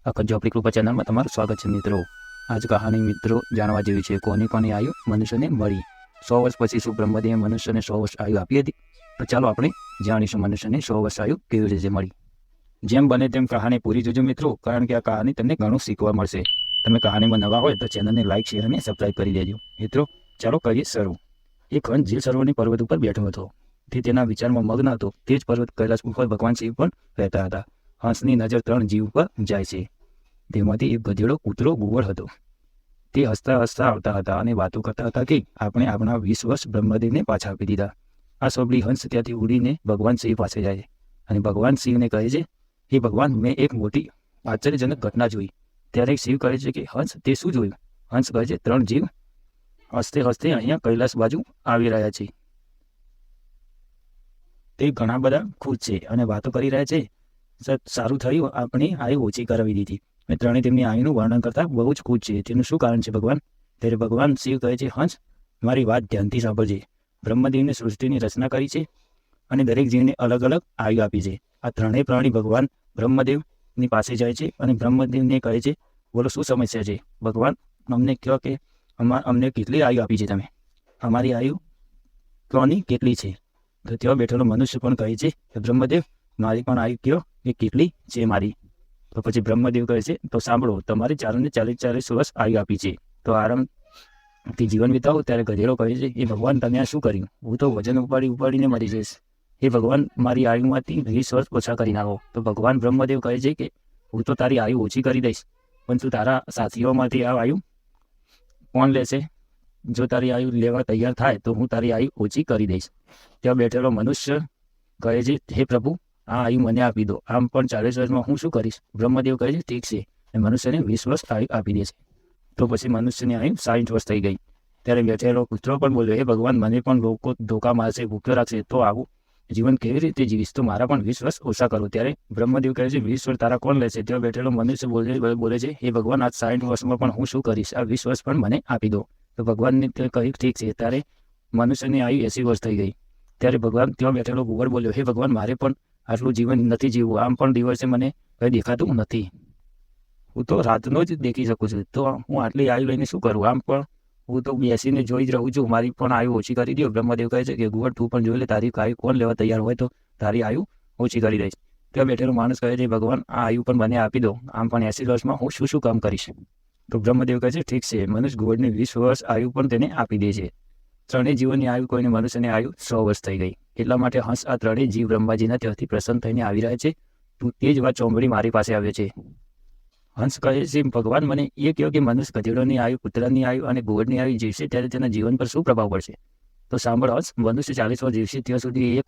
અખંડ આપણી કૃપા ચેનલમાં તમારું સ્વાગત છે મિત્રો। આજ કહાની મિત્રો જાણવા જેવી છે। કોની કોની આયુ મનુષ્યને મળી? 100 વર્ષ પછી શું બ્રહ્મદેવે મનુષ્યને 100 વર્ષ આયુ આપી હતી? તો ચાલો આપણે જાણીશું મનુષ્યને 100 વર્ષ આયુ કેવી રીતે મળી। જેમ બને તેમ કહાની પૂરી જોજો મિત્રો, કારણ કે આ કહાની તમને ઘણું શીખવા મળશે। તમે કહાનીમાં નવા હોય તો ચેનલને લાઇક, શેર અને સબસ્ક્રાઇબ કરી દેજો। મિત્રો ચાલો કરીએ શરૂ। એક હંસ જે સરોવરની પર્વત ઉપર બેઠો હતો તે તેના વિચારમાં મગ્ન હતો। તે જ પર્વત કૈલાસ ઉપર ભગવાન શિવ પણ રહેતા હતા। હંસની નજર 3 જીવ પર જાય છે। તેમાંથી એક ગધેડો, કૂતરો, ગુવડ હતો। તે હસતા હસતા આવતા હતા અને વાતો કરતા હતા કે આપણે આપણા 20 વર્ષ બ્રહ્મદેવને પાછા આપી દીધા। આ સાંભળી હંસ ત્યાંથી ઉડીને ભગવાન શિવ પાસે જાય અને ભગવાન શિવને કહે છે, હે ભગવાન, મેં એક મોટી આશ્ચર્યજનક ઘટના જોઈ। ત્યારે શિવ કહે છે કે હંસ, તે શું જોયું? હંસ કહે છે, 3 જીવ હસતે હસતે અહીંયા કૈલાસ બાજુ આવી રહ્યા છે। તે ઘણા બધા ખુશ છે અને વાતો કરી રહ્યા છે। સારું થયું આપણે આયુ ઓછી કરાવી દીધી। અને ત્રણેય તેમની આયુનું વર્ણન કરતા બહુ જ ખુશ છે। તેનું શું કારણ છે ભગવાન? ત્યારે ભગવાન શિવ કહે છે, હંસ, મારી વાત ધ્યાનથી સાંભળજે। બ્રહ્મદેવને સૃષ્ટિની રચના કરી છે અને દરેક જીવને અલગ અલગ આયુ આપી છે। આ ત્રણેય પ્રાણી ભગવાન બ્રહ્મદેવની પાસે જાય છે અને બ્રહ્મદેવને કહે છે, બોલો શું સમસ્યા છે? ભગવાન, અમને કહો કે અમને કેટલી આયુ આપી છે તમે? અમારી આયુ કોની કેટલી છે? તો ત્યાં બેઠેલો મનુષ્ય પણ કહે છે કે બ્રહ્મદેવ, મારી પણ આયુ કયો કે કેટલી છે મારી? તો પછી બ્રહ્મદેવ કહે છે, તો સાંભળો, તમારે 40 વર્ષ આયુ આપી છે, તો આરામથી જીવન વિતાવો। ત્યારે ગધેડો કહે છે, એ ભગવાન, તમે આ શું કર્યું? હું તો વજન ઉપાડીને મરી જઈશ। એ ભગવાન, મારી આયુમાંથી 20 વર્ષ ઓછા કરી નાખો। તો ભગવાન બ્રહ્મદેવ કહે છે કે હું તો તારી આયુ ઓછી કરી દઈશ, પણ તું તારા સાથીઓમાંથી આ આયુ કોણ લેશે? જો તારી આયુ લેવા તૈયાર થાય તો હું તારી આયુ ઓછી કરી દઈશ। ત્યાં બેઠેલો મનુષ્ય કહે છે, હે પ્રભુ, આ આયુ મને આપી દો, આમ પણ 40 વર્ષમાં હું શું કરીશ? બ્રહ્મદેવ કહે છે, ઠીક છે, એ મનુષ્યને 20 વર્ષ આયુ આપી દેશે। તો પછી મનુષ્યની આયુ 60 વર્ષ થઈ ગઈ। ત્યારે બેઠેલો કૂતરો પણ બોલ્યો, હે ભગવાન, મને પણ લોકો ધોકા મારશે, ભૂખ્યો રાખશે, તો આવું જીવન કેવી રીતે જીવીશ? તો મારા પણ 20 વર્ષ ઓછા કરો। ત્યારે બ્રહ્મદેવ કહે છે, 20 વર્ષ તારા કોણ લેશે? ત્યાં બેઠેલો મનુષ્ય બોલે છે, હે ભગવાન, આ 60 વર્ષમાં પણ હું શું કરીશ? આ 20 વર્ષ પણ મને આપી દો। તો ભગવાનને કહ્યું, ઠીક છે। ત્યારે મનુષ્યની આયુ 80 વર્ષ થઈ ગઈ। ત્યારે ભગવાન ત્યાં બેઠેલો ગુવડ બોલ્યો, હે ભગવાન, મારે પણ આટલું જીવન નથી જીવવું, આમ પણ દિવસે મને કંઈ દેખાતું નથી, હું તો રાતનો જ દેખી શકું છું, તો હું આટલી આયુ લઈને શું કરું? આમ પણ હું તો બેસીને જોઈ જ રહું છું, મારી પણ આયુ ઓછી કરી દો। બ્રહ્મદેવ કહે છે કે ગુવડ, તું પણ જોઈ લે, તારી આયુ કોણ લેવા તૈયાર હોય તો તારી આયુ ઓછી કરી દઈશ। ત્યાં બેઠેલો માણસ કહે છે, ભગવાન, આ આયુ પણ મને આપી દો, આમ પણ 80 વર્ષમાં હું શું કામ કરીશ? તો બ્રહ્મદેવ કહે છે, ઠીક છે। મનુષ્ય ગુવડને 20 વર્ષ આયુ પણ તેને આપી દે છે। ત્રણેય જીવોની આયુ કોઈને મનુષ્યની આયુ 100 વર્ષ થઈ ગઈ। એટલા માટે હંસ આ ત્રણેય જીવ બ્રહ્માજીના ત્યાંથી પ્રસન્ન થઈને આવી રહ્યા છે। તું તે જ વાત ચોંબડી મારી પાસે આવ્યો છે। હંસ કહે છે, ભગવાન, મને એ કહો કે મનુષ્ય ગધેડોની આયુ, કૂતરાની આયુ અને ગુવડની આયુ જીવશે ત્યારે તેના જીવન પર શું પ્રભાવ પડશે? તો સાંભળ હંસ, મનુષ્ય 40 વર્ષ જીવશે ત્યાં સુધી એક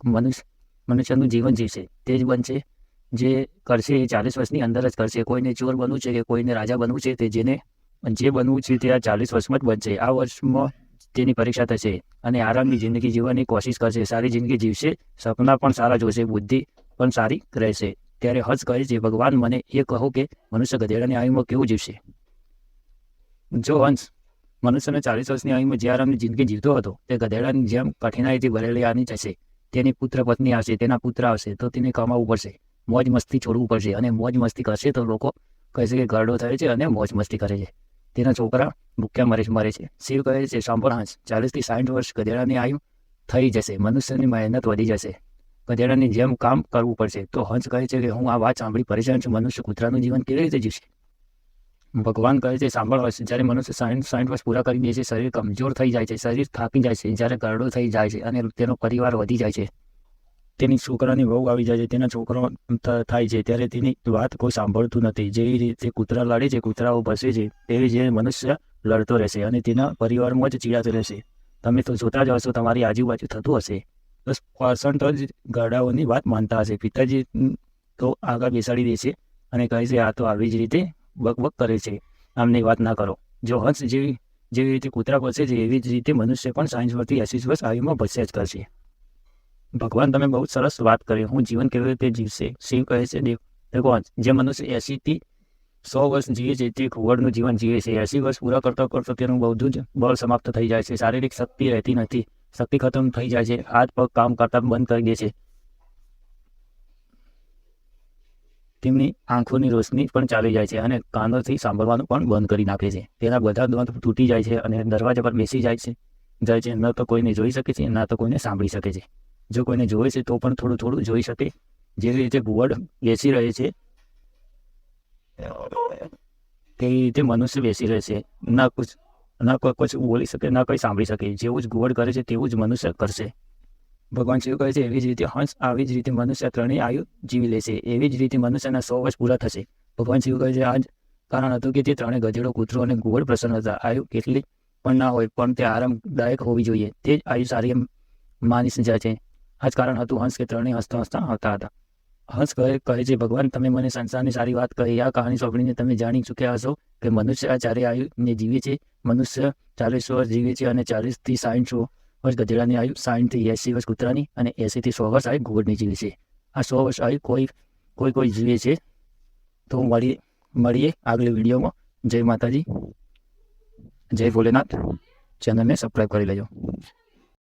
મનુષ્યનું જીવન જીવશે, તે જ બનશે જે કરશે એ 40 વર્ષની અંદર જ કરશે। કોઈને ચોર બનવું છે કે કોઈને રાજા બનવું છે, તે જે બનવું છે તે આ 40 વર્ષમાં જ બનશે। આ વર્ષમાં તેની પરીક્ષા થશે અને આરામની જિંદગી જીવવાની કોશિશ કરશે, સારી જિંદગી જીવશે, સપના પણ સારા જોશે, બુદ્ધિ પણ સારી રહેશે। ત્યારે હંસ કહે છે, ભગવાન, મને એ કહો કે મનુષ્ય ગધેડાની આયુમાં કેવું જીવશે? જો હંસ મનુષ્યને 40 વર્ષની આયુમાં જે આરામની જિંદગી જીવતો હતો તે ગધેડાની જેમ કઠિનાઈથી ભરેલી આની જશે। તેની પુત્ર પત્ની આવશે, તેના પુત્ર આવશે, તો તેને કમાવવું પડશે, મોજ મસ્તી છોડવું પડશે, અને મોજ મસ્તી કરશે તો લોકો કહેશે કે ગરડો થયો છે અને મોજ મસ્તી કરે છે। તેના છોકરા ભૂખ્યા મરે છે। શિવ કહે છે, સાંભળ હંસ, 40 થી 60 વર્ષ ગધેડાની આયુ થઈ જશે, મનુષ્યની મહેનત વધી જશે, ગધેડાની જેમ કામ કરવું પડશે। તો હંસ કહે છે કે હું આ વાત સાંભળી પરેશાન છું, મનુષ્ય કૂતરાનું જીવન કેવી રીતે જીવશે? ભગવાન કહે છે, સાંભળ હંસ, જ્યારે મનુષ્ય 60 વર્ષ પૂરા કરી દે છે, શરીર કમજોર થઈ જાય છે, શરીર થાકી જાય છે, જ્યારે ગરડો થઈ જાય છે અને તેનો પરિવાર વધી જાય છે, તેની છોકરાની વહુ આવી જાય છે, તેના છોકરો થાય છે, ત્યારે તેની વાત કોઈ સાંભળતું નથી। જેવી રીતે કૂતરા લડે છે, કૂતરાઓ ભસે છે, તેવી જે મનુષ્ય લડતો રહેશે અને તેના પરિવારમાં જ ચીડાતો રહેશે। તમે તો જોતા જ હશો, તમારી આજુબાજુ થતું હશે, 10% જ ગરડાઓની વાત માનતા હશે। પિતાજી તો આગળ બેસાડી દે છે અને કહે છે, આ તો આવી જ રીતે બકબક કરે છે, આમની વાત ના કરો। જો હંસ જેવી રીતે કૂતરા ભસે છે, એવી જ રીતે મનુષ્ય પણ 60 વર્ષથી 80 વર્ષ આયુમાં ભસ્યા જ કરશે। ભગવાન, તમે બહુ સરસ વાત કરી, હું જીવન કેવી રીતે જીવશે? શિવ કહે છે, દેખો જે મનુષ્ય 80 થી 100 વર્ષ જીવે છે તે ઘુવડનું જીવન જીવે છે। 80 વર્ષ પૂરા કરતા તેનું બધું જ બળ સમાપ્ત થઈ જાય છે, શારીરિક શક્તિ રહેતી નથી, શક્તિ ખતમ થઈ જાય છે, હાથ પગ કામ કરતા બંધ કરી દે છે। તેમની આંખોની રોશની પણ ચાલી જાય છે અને કાનોથી સાંભળવાનું પણ બંધ કરી નાખે છે. તેના બધા દાંત તૂટી જાય છે અને દરવાજા પર બેસી જાય છે. ન તો કોઈને જોઈ શકે છે, ના તો કોઈને સાંભળી શકે છે. જો કોઈને જોવે છે તો પણ થોડું થોડું જોઈ શકે. જેવી રીતે ઘુવડ બેસી રહે છે તેવી રીતે મનુષ્ય બેસી રહે છે. ના કશું બોલી શકે, ના કંઈ સાંભળી શકે. જેવું જ ઘુવડ કરે છે તેવું જ મનુષ્ય કરશે. ભગવાન શિવ કહે છે, એવી જ રીતે હંસ, આવી જ રીતે મનુષ્ય ત્રણેય આયુ જીવી લેશે. એવી જ રીતે મનુષ્યના 100 વર્ષ પૂરા થશે. ભગવાન શિવ કહે છે, આ જ કારણ હતું કે તે ત્રણેય ગધેડો, કૂતરો અને ઘુવડ પ્રસન્ન હતા. આયુ કેટલી પણ ના હોય, પણ તે આરામદાયક હોવી જોઈએ. તે જ આયુ સારી માની જાય છે. આ જ કારણ હતું હંસ કે ત્રણેય હસતા હસતા આવતા હતા. હંસ કહે છે, ભગવાન, તમે મને સંસારની સારી વાત કહી. આ કહાની સાંભળીને તમે જાણી ચૂક્યા હશો કે મનુષ્ય આ ચારેય આયુને જીવે છે. મનુષ્ય 40 વર્ષ જીવે છે અને 40 થી 60 વર્ષ ગધેડાની આયુ, 60 થી 80 વર્ષ કૂતરાની અને 80 થી 100 વર્ષ આયુ ઘુવડની જીવે છે. આ 100 વર્ષ આયુ કોઈ જીવે છે. તો મળીએ આગલી વિડીયોમાં. જય માતાજી, જય ભોલેનાથ. ચેનલને સબસ્ક્રાઈબ કરી લેજો.